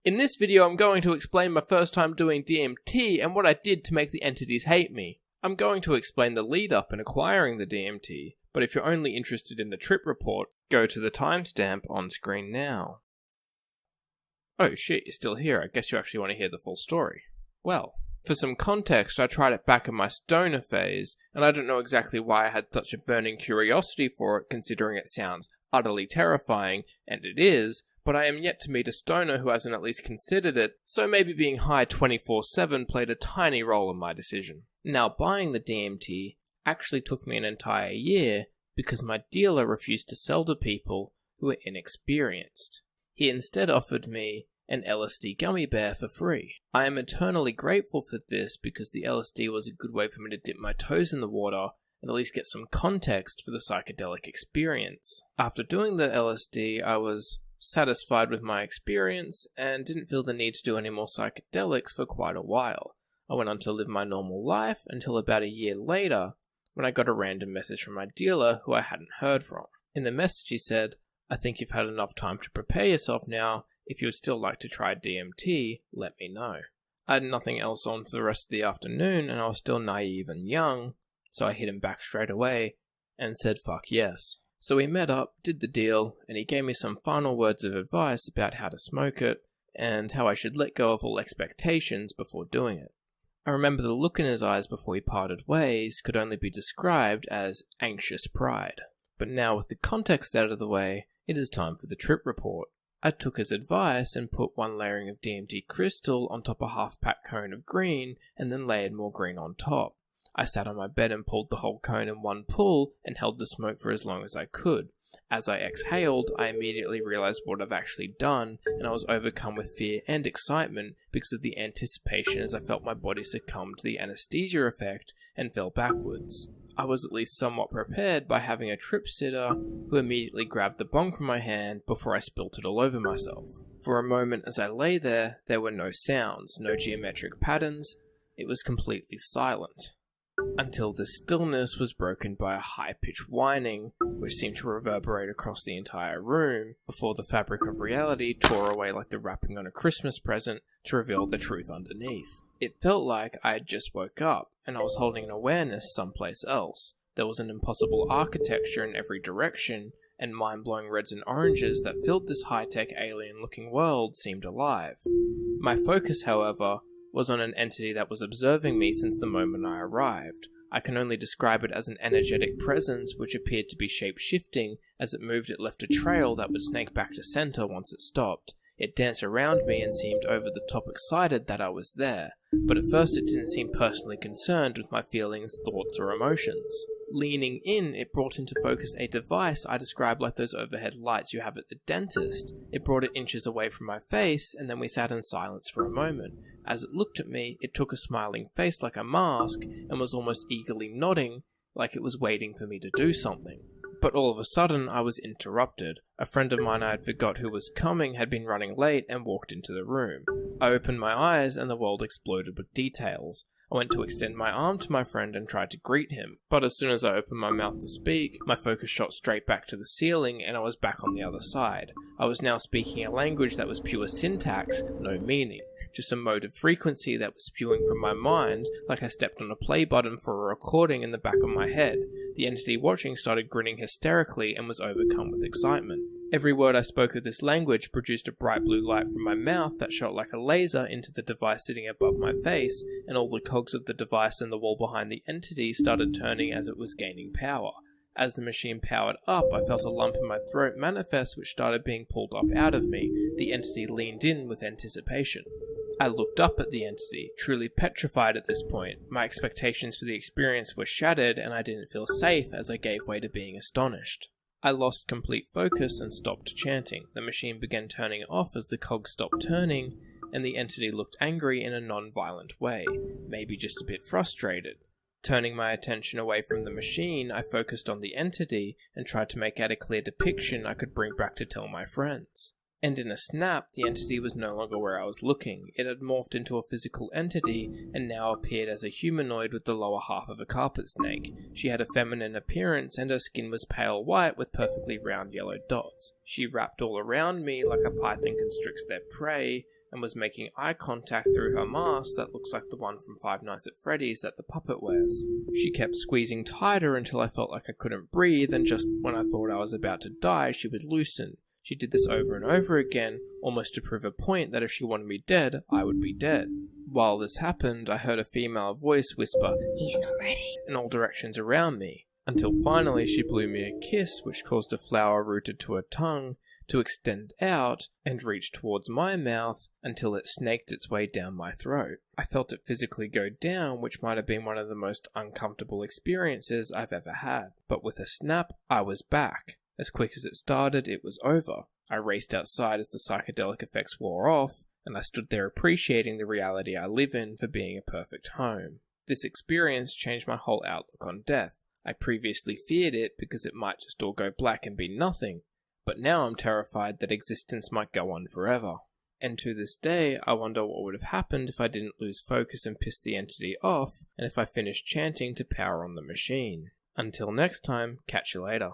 In this video, I'm going to explain my first time doing DMT and what I did to make the entities hate me. I'm going to explain the lead up in acquiring the DMT, but if you're only interested in the trip report, go to the timestamp on screen now. Oh shit, you're still here. I guess you actually want to hear the full story. Well, for some context, I tried it back in my stoner phase, and I don't know exactly why I had such a burning curiosity for it, considering it sounds utterly terrifying, and it is, but I am yet to meet a stoner who hasn't at least considered it, so maybe being high 24/7 played a tiny role in my decision. Now, buying the DMT actually took me an entire year because my dealer refused to sell to people who were inexperienced. He instead offered me an LSD gummy bear for free. I am eternally grateful for this because the LSD was a good way for me to dip my toes in the water and at least get some context for the psychedelic experience. After doing the LSD, I was satisfied with my experience and didn't feel the need to do any more psychedelics for quite a while. I went on to live my normal life until about a year later when I got a random message from my dealer who I hadn't heard from. In the message he said, "I think you've had enough time to prepare yourself now. If you would still like to try DMT, let me know." I had nothing else on for the rest of the afternoon and I was still naive and young, so I hit him back straight away and said fuck yes. So we met up, did the deal, and he gave me some final words of advice about how to smoke it, and how I should let go of all expectations before doing it. I remember the look in his eyes before we parted ways could only be described as anxious pride. But now with the context out of the way, it is time for the trip report. I took his advice and put one layering of DMT crystal on top of a half-pack cone of green, and then layered more green on top. I sat on my bed and pulled the whole cone in one pull and held the smoke for as long as I could. As I exhaled, I immediately realized what I've actually done, and I was overcome with fear and excitement because of the anticipation as I felt my body succumb to the anesthesia effect and fell backwards. I was at least somewhat prepared by having a trip sitter who immediately grabbed the bong from my hand before I spilt it all over myself. For a moment as I lay there were no sounds, no geometric patterns. It was completely silent. Until the stillness was broken by a high-pitched whining, which seemed to reverberate across the entire room, before the fabric of reality tore away like the wrapping on a Christmas present to reveal the truth underneath. It felt like I had just woke up, and I was holding an awareness someplace else. There was an impossible architecture in every direction, and mind-blowing reds and oranges that filled this high-tech alien-looking world seemed alive. My focus, however, was on an entity that was observing me since the moment I arrived. I can only describe it as an energetic presence which appeared to be shape-shifting. As it moved, it left a trail that would snake back to center once it stopped. It danced around me and seemed over the top excited that I was there, but at first it didn't seem personally concerned with my feelings, thoughts, or emotions. Leaning in, it brought into focus a device I described like those overhead lights you have at the dentist. It brought it inches away from my face, and then we sat in silence for a moment. As it looked at me, it took a smiling face like a mask, and was almost eagerly nodding, like it was waiting for me to do something. But all of a sudden, I was interrupted. A friend of mine I had forgot who was coming had been running late and walked into the room. I opened my eyes and the world exploded with details. I went to extend my arm to my friend and tried to greet him, but as soon as I opened my mouth to speak, my focus shot straight back to the ceiling and I was back on the other side. I was now speaking a language that was pure syntax, no meaning, just a mode of frequency that was spewing from my mind like I stepped on a play button for a recording in the back of my head. The entity watching started grinning hysterically and was overcome with excitement. Every word I spoke of this language produced a bright blue light from my mouth that shot like a laser into the device sitting above my face, and all the cogs of the device and the wall behind the entity started turning as it was gaining power. As the machine powered up, I felt a lump in my throat manifest which started being pulled up out of me. The entity leaned in with anticipation. I looked up at the entity, truly petrified at this point. My expectations for the experience were shattered and I didn't feel safe as I gave way to being astonished. I lost complete focus and stopped chanting. The machine began turning off as the cogs stopped turning, and the entity looked angry in a non-violent way, maybe just a bit frustrated. Turning my attention away from the machine, I focused on the entity and tried to make out a clear depiction I could bring back to tell my friends. And in a snap, the entity was no longer where I was looking. It had morphed into a physical entity and now appeared as a humanoid with the lower half of a carpet snake. She had a feminine appearance and her skin was pale white with perfectly round yellow dots. She wrapped all around me like a python constricts their prey, and was making eye contact through her mask that looks like the one from Five Nights at Freddy's that the puppet wears. She kept squeezing tighter until I felt like I couldn't breathe, and just when I thought I was about to die, she would loosen. She did this over and over again, almost to prove a point that if she wanted me dead, I would be dead. While this happened, I heard a female voice whisper, "He's not ready," in all directions around me, until finally she blew me a kiss which caused a flower rooted to her tongue to extend out and reach towards my mouth until it snaked its way down my throat. I felt it physically go down, which might have been one of the most uncomfortable experiences I've ever had. But with a snap, I was back. As quick as it started, it was over. I raced outside as the psychedelic effects wore off, and I stood there appreciating the reality I live in for being a perfect home. This experience changed my whole outlook on death. I previously feared it because it might just all go black and be nothing, but now I'm terrified that existence might go on forever. And to this day, I wonder what would have happened if I didn't lose focus and piss the entity off, and if I finished chanting to power on the machine. Until next time, catch you later.